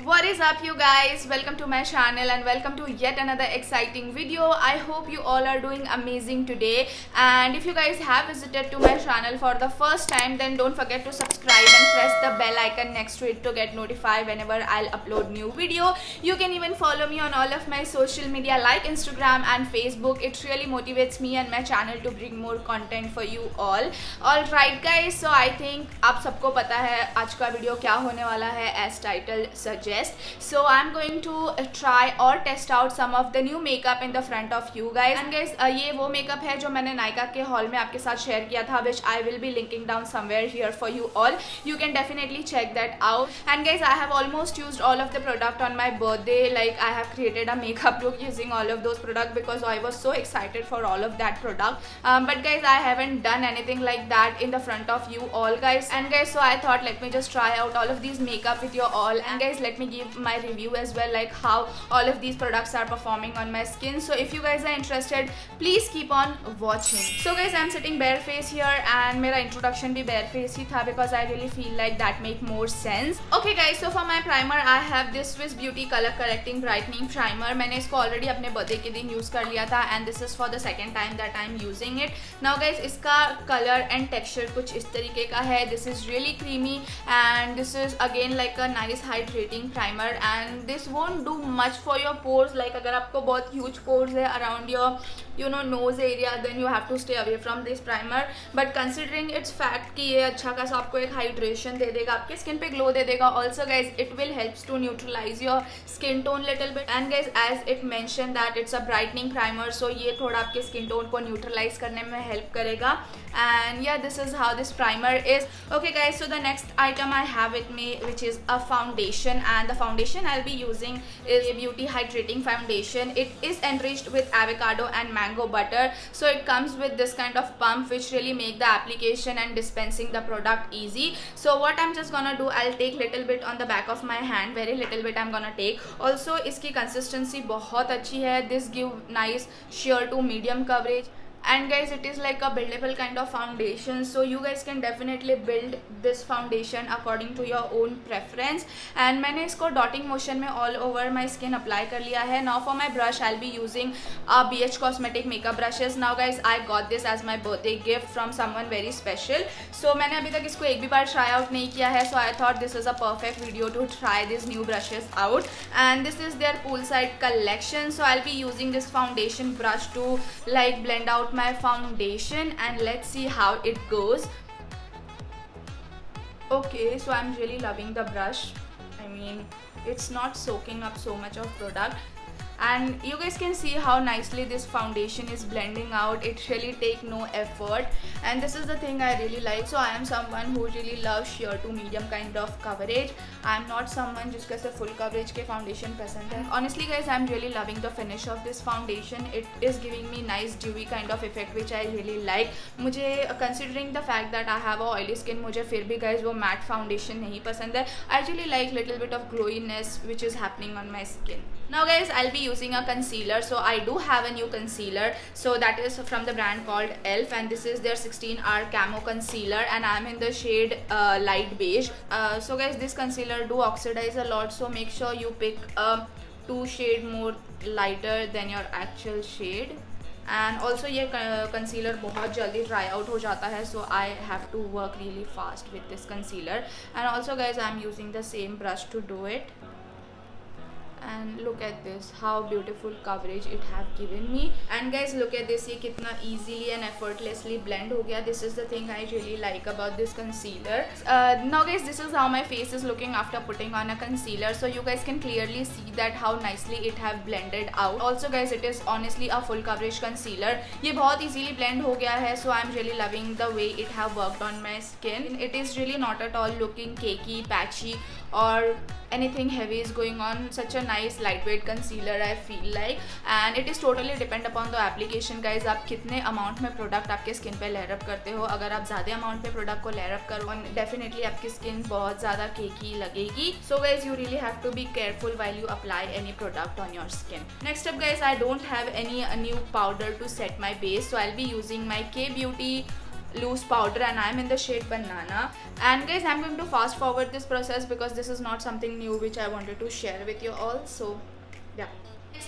What is up you guys, welcome to my channel and welcome to yet another exciting video. I hope you all are doing amazing today, and if you guys have visited to my channel for the first time, then don't forget to subscribe and press the bell icon next to it to get notified whenever I'll upload new video. You can even follow me on all of my social media like Instagram and Facebook. It really motivates me and my channel to bring more content for you all. Alright guys, so I think आप सबको पता है आज का video क्या होने वाला है as title suggests. So I'm going to try or test out some of the new makeup in the front of you guys. And guys, ये वो makeup है जो मैंने नायका के हॉल में आपके साथ शेयर किया था, which I will be linking down somewhere here for you all. You can definitely check that out. And guys, I have almost used all of the product on my birthday. Like I have created a makeup look using all of those products because I was so excited for all of that product. But guys, I haven't done anything like that in the front of you all guys. And guys, so I thought let me just try out all of these makeup with you all. And guys, let me give my review as well, like how all of these products are performing on my skin. So if you guys are interested, please keep on watching. So guys, I'm sitting bare face here and मेरा introduction भी bare face ही था because I really feel like that make more sense. Okay guys, so for my primer I have this Swiss Beauty color correcting brightening primer. मैंने इसको already अपने birthday के दिन use कर लिया था and this is for the second time that I'm using it. Now guys, इसका color and texture कुछ इस तरीके का है. This is really creamy and this is again like a nice hydrating primer and this won't do much for your pores. Like अगर आपको बहुत huge pores है around your nose area, then you have to stay away from this primer. But considering its fact कि ये अच्छा खासा आपको एक hydration दे देगा, आपके skin पे glow दे देगा. Also guys, it will helps to neutralize your skin tone little bit. And guys, as it mentioned that it's a brightening primer, so ये थोड़ा आपके skin tone को neutralize करने में help करेगा. And yeah, this is how this primer is. Okay guys, so the next item I have with me, which is a foundation, and the foundation I'll be using is a Beauty Hydrating Foundation. It is enriched with avocado and mango butter, so it comes with this kind of pump which really make the application and dispensing the product easy. So what I'm just gonna do, I'll take little bit on the back of my hand, very little bit I'm gonna take. Also इसकी consistency बहुत अच्छी है. This give nice sheer to medium coverage. And guys, it is like a buildable kind of foundation, so you guys can definitely build this foundation according to your own preference. And मैंने इसको dotting motion में all over my skin apply कर लिया है. Now for my brush, I'll be using a BH Cosmetic makeup brushes. Now guys, I got this as my birthday gift from someone very special. So मैंने अभी तक इसको एक भी बार try out नहीं किया है, so I thought this is a perfect video to try these new brushes out. And this is their poolside collection, so I'll be using this foundation brush to like blend out my foundation and let's see how it goes. Okay, so I'm really loving the brush. I mean, it's not soaking up so much of product, and you guys can see how nicely this foundation is blending out. It really take no effort, and this is the thing I really like. So I am someone who really loves sheer to medium kind of coverage. I'm not someone जिसको ऐसे full coverage के foundation पसंद है. Honestly guys, I'm really loving the finish of this foundation. It is giving me nice dewy kind of effect which I really like. मुझे considering the fact that I have a oily skin, मुझे फिर भी guys वो matte foundation नहीं पसंद है. I really like little bit of glowiness which is happening on my skin. Now guys, I'll be using a concealer. So I do have a new concealer, so that is from the brand called ELF, and this is their 16-hour camo concealer, and I'm in the shade light beige. So guys, this concealer do oxidize a lot, so make sure you pick a 2 shade more lighter than your actual shade. And also ये concealer बहुत जल्दी dry out हो जाता है, so I have to work really fast with this concealer. And also guys, I'm using the same brush to do it. And look at this, how beautiful coverage it have given me. And guys, look at this, ये कितना easily and effortlessly blend हो गया. This is the thing I really like about this concealer. Now guys, this is how my face is looking after putting on a concealer, so you guys can clearly see that how nicely it have blended out. Also guys, it is honestly a full coverage concealer. ये बहुत easily blend हो गया है, so I'm really loving the way it have worked on my skin. It is really not at all looking cakey, patchy or anything heavy is going on. Such a nice lightweight concealer I feel like, and it is totally depend upon the application guys. आप कितने amount में product आपके skin पे layer up करते हो. अगर आप ज़्यादा amount पे product को layer up करो, definitely आपकी skin बहुत ज़्यादा cakey लगेगी. So guys, you really have to be careful while you apply any product on your skin. Next up guys, I don't have any new powder to set my base, so I'll be using my K Beauty loose powder, and I'm in the shade Banana. And guys, I'm going to fast forward this process because this is not something new which I wanted to share with you all. So yeah.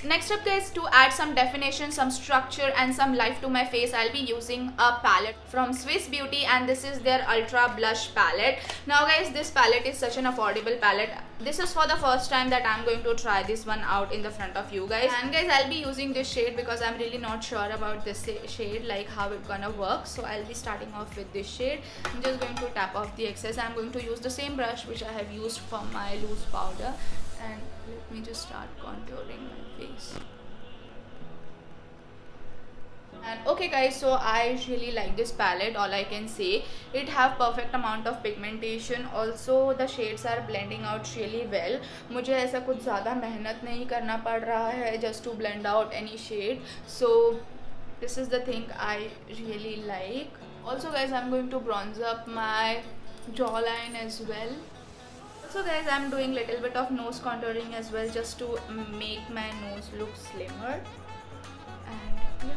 Next up guys, to add some definition, some structure and some life to my face, I'll be using a palette from Swiss Beauty, and this is their Ultra Blush palette. Now guys, this palette is such an affordable palette. This is for the first time that I'm going to try this one out in the front of you guys. And guys, I'll be using this shade because I'm really not sure about this shade, like how it's gonna work. So I'll be starting off with this shade. I'm just going to tap off the excess. I'm going to use the same brush which I have used for my loose powder, and let me just start contouring my face. And okay guys, so I really like this palette. All I can say, it have perfect amount of pigmentation. Also the shades are blending out really well. मुझे ऐसा कुछ ज़्यादा मेहनत नहीं करना पड़ रहा है just to blend out any shade. So this is the thing I really like. Also guys, I'm going to bronze up my jawline as well. So guys, I'm doing little bit of nose contouring as well, just to make my nose look slimmer. And yeah.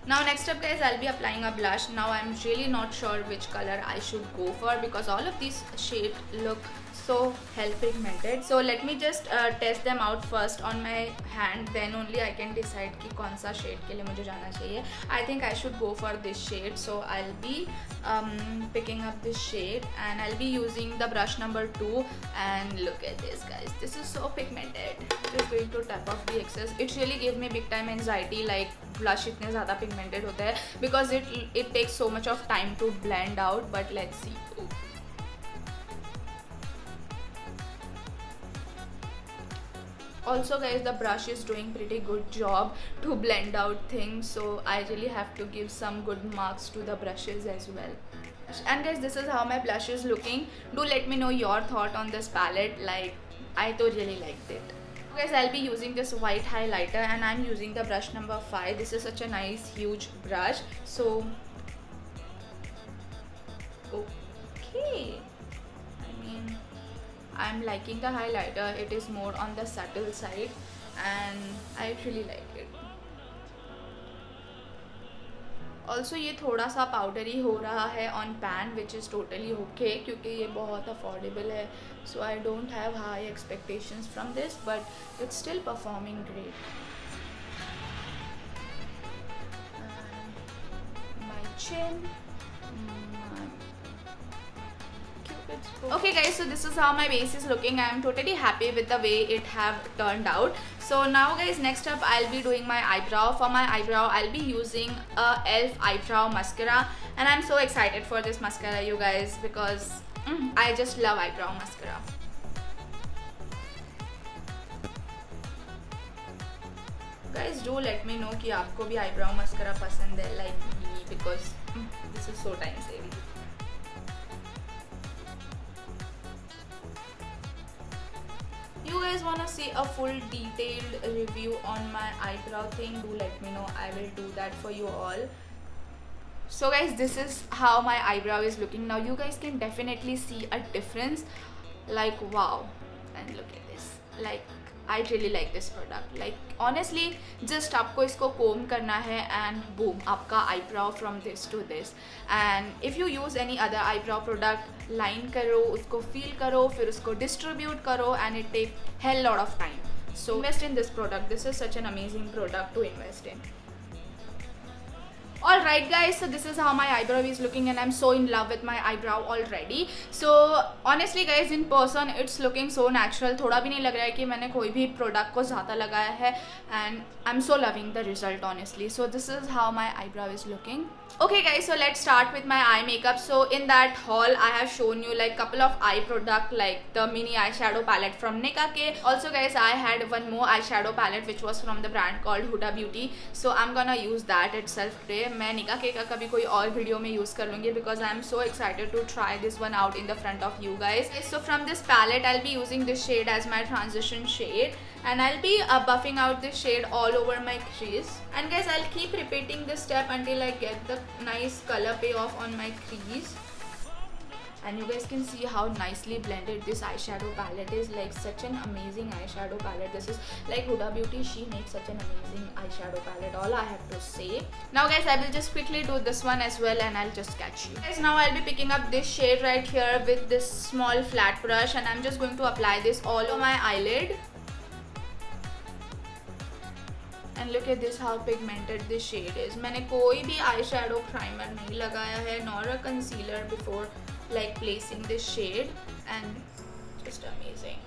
Now next up guys, I'll be applying a blush. Now I'm really not sure which color I should go for because all of these shades look so hell pigmented. So let me just test them out first on my hand, then only I can decide कि कौन सा shade के लिए मुझे जाना चाहिए. I think I should go for this shade, so I'll be picking up this shade and I'll be using the brush number 2. And look at this guys, this is so pigmented. Just going to tap off the excess. It really gave me big time anxiety, like blush इतने ज़्यादा pigmented होता है, because it takes so much of time to blend out. But let's see. Also guys, the brush is doing pretty good job to blend out things, so I really have to give some good marks to the brushes as well. And guys, this is how my blush is looking. Do let me know your thought on this palette. Like, I too really liked it. Guys, I'll be using this white highlighter and I'm using the brush number 5. This is such a nice huge brush. So okay, I mean, I'm liking the highlighter. It is more on the subtle side and I really like it. Also ये थोड़ा सा powdery हो रहा है on pan, which is totally okay क्योंकि ये बहुत affordable है. So I don't have high expectations from this, but it's still performing great. And my chin. Okay guys, so this is how my base is looking. I am totally happy with the way it have turned out. So now guys, next up I'll be doing my eyebrow. For my eyebrow, I'll be using a e.l.f. eyebrow mascara, and I'm so excited for this mascara you guys, because I just love eyebrow mascara. Guys, do let me know कि आपको भी eyebrow mascara पसंद है like me, because this is so time saving. You guys wanna see a full detailed review on my eyebrow thing? Do let me know. I will do that for you all. So guys, this is how my eyebrow is looking now. You guys can definitely see a difference. Like wow, and look at this. Like I really like this product. Like honestly, just आपको इसको comb करना है and boom, आपका eyebrow from this to this. And if you use any other eyebrow product, line करो, उसको feel करो, फिर उसको distribute करो, and it take hell lot of time. So invest in this product. This is such an amazing product to invest in. Alright guys, so this is how my eyebrow is looking and I'm so in love with my eyebrow already. So honestly guys, in person it's looking so natural. थोड़ा भी नहीं लग रहा है कि मैंने कोई भी product को ज़्यादा लगाया है, and I'm so loving the result honestly. So this is how my eyebrow is looking. Okay guys, so let's start with my eye makeup. So in that haul I have shown you like couple of eye product, like the mini eyeshadow palette from Nika K. Also guys, I had one more eyeshadow palette which was from the brand called Huda Beauty. So I'm gonna use that itself today. मैं Nika K का कभी कोई और video में use कर लूँगी, because I am so excited to try this one out in the front of you guys. So from this palette I'll be using this shade as my transition shade, and I'll be buffing out this shade all over my crease. And guys, I'll keep repeating this step until I get the nice color payoff on my crease. and you guys can see how nicely blended this eyeshadow palette is. Like such an amazing eyeshadow palette. This is like Huda Beauty, she makes such an amazing eyeshadow palette, all I have to say. Now guys, I will just quickly do this one as well and I'll just catch you guys. Now I'll be picking up this shade right here with this small flat brush, and I'm just going to apply this all over my eyelid. And look at this how pigmented this shade is. मैंने कोई भी eyeshadow primer नहीं लगाया है nor a concealer before like placing this shade, and just amazing.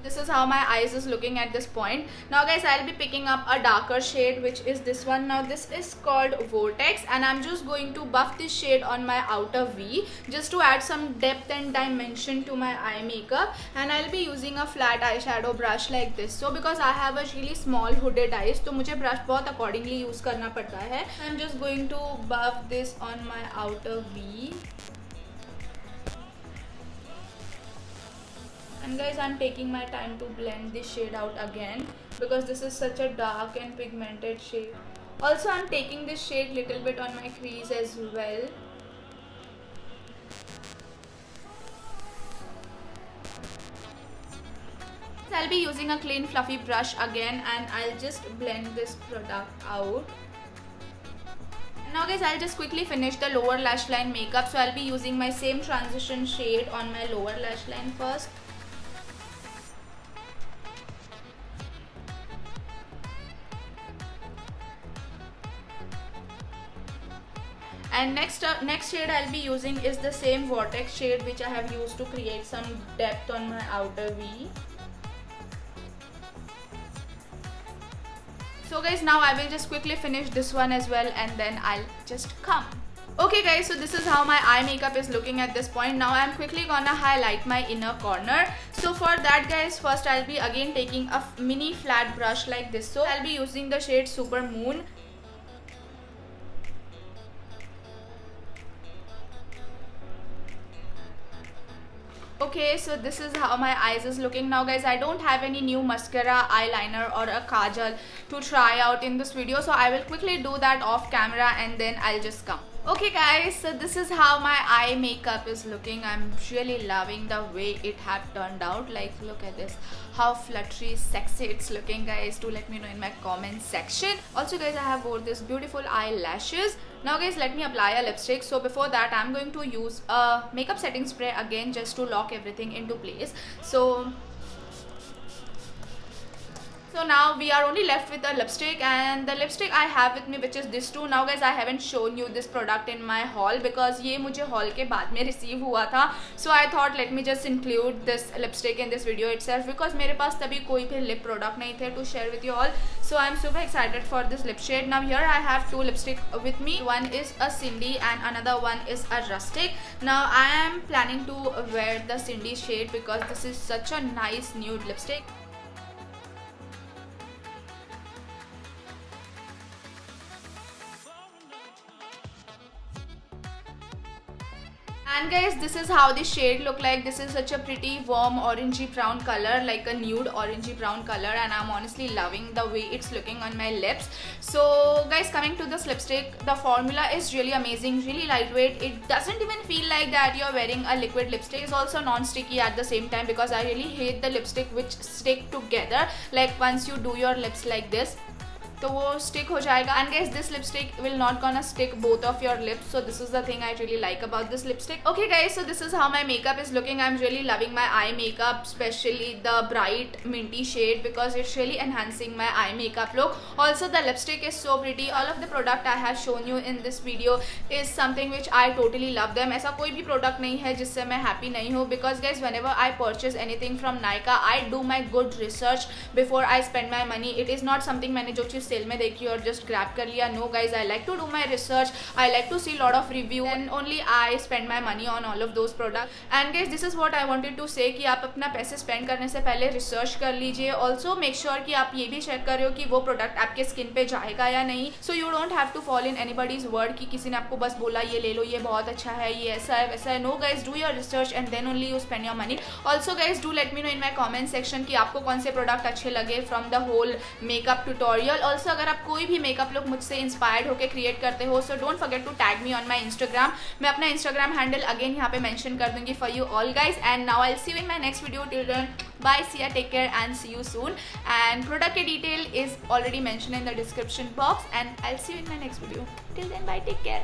This is how my eyes is looking at this point. Now guys, I'll be picking up a darker shade, which is this one. Now this is called Vortex, and I'm just going to buff this shade on my outer V just to add some depth and dimension to my eye makeup. And I'll be using a flat eyeshadow brush like this. So because I have a really small hooded eyes, तो मुझे brush बहुत accordingly use करना पड़ता है. I'm just going to buff this on my outer V. And guys, I'm taking my time to blend this shade out again because this is such a dark and pigmented shade. Also, I'm taking this shade little bit on my crease as well. I'll be using a clean fluffy brush again, and I'll just blend this product out. Now guys, I'll just quickly finish the lower lash line makeup. So I'll be using my same transition shade on my lower lash line first. And next shade I'll be using is the same Vortex shade which I have used to create some depth on my outer V. So guys, now I will just quickly finish this one as well, and then I'll just come. Okay guys, so this is how my eye makeup is looking at this point. Now I'm quickly gonna highlight my inner corner. So for that guys, first I'll be again taking a mini flat brush like this. So I'll be using the shade Super Moon. Okay, so this is how my eyes is looking now guys. I don't have any new mascara, eyeliner or a kajal to try out in this video, so I will quickly do that off camera and then I'll just come. Okay guys, so this is how my eye makeup is looking. I'm really loving the way it have turned out. Like look at this, how fluttery, sexy it's looking guys. Do let me know in my comment section. Also guys, I have wore this beautiful eyelashes. Now guys, let me apply a lipstick. So before that, I'm going to use a makeup setting spray again just to lock everything into place. So now we are only left with the lipstick, and the lipstick I have with me, which is this two. Now guys, I haven't shown you this product in my haul because ये मुझे haul के बाद में receive हुआ था. So I thought let me just include this lipstick in this video itself because मेरे पास तभी कोई भी lip product नहीं थे to share with you all. So I'm super excited for this lip shade. Now here I have two lipstick with me. One is a Cindy and another one is a Rustic. Now I am planning to wear the Cindy shade because this is such a nice nude lipstick. And guys, this is how the shade look like. This is such a pretty warm orangey brown color, like a nude orangey brown color, and I'm honestly loving the way it's looking on my lips. So guys, coming to this lipstick, the formula is really amazing, really lightweight. It doesn't even feel like that you're wearing a liquid lipstick. It's also non-sticky at the same time because I really hate the lipstick which stick together. Like once you do your lips like this, तो वो stick हो जाएगा. And guys, this lipstick will not gonna stick both of your lips, so this is the thing I really like about this lipstick. Okay guys, so this is how my makeup is looking. I'm really loving my eye makeup, especially the bright minty shade because it's really enhancing my eye makeup look. Also the lipstick is so pretty. All of the product I have shown you in this video is something which I totally love them. ऐसा कोई भी product नहीं है जिससे मैं happy नहीं हूँ because guys, whenever I purchase anything from Nykaa, I do my good research before I spend my money. It is not something मैंने जो चीज़ सेल में देखी और जस्ट ग्रैब कर लिया. No guys, I like to do my research, I like to see lot of review and only I spend my money on all of those product. And guys, this is what I wanted to say कि आप अपना पैसे spend करने से पहले research कर लीजिए. Also make sure कि आप ये भी चेक कर रहे हो कि वो प्रोडक्ट आपके स्किन पे जाएगा या नहीं. So you don't have to follow in anybody's word कि किसी ने आपको बस बोला ये ले लो, ये बहुत अच्छा है, ये ऐसा है वैसा है. No guys, do your research and then only you spend your money. Also guys, do let me know in my comment section कि आपको कौन से प्रोडक्ट अच्छे लगे from the whole makeup tutorial. Also अगर आप कोई भी मेकअप लुक मुझसे इंस्पायर्ड होकर क्रिएट करते हो, so don't forget to tag me on my Instagram. मैं अपना इंस्टाग्राम हैंडल अगेन यहाँ पे मेंशन कर दूंगी for you all guys. And now I will see you in my next video. Till then bye, see ya, take care and see you soon. And product के detail is already mentioned in the description box, and I'll see you in my next video. Till then, bye, take care.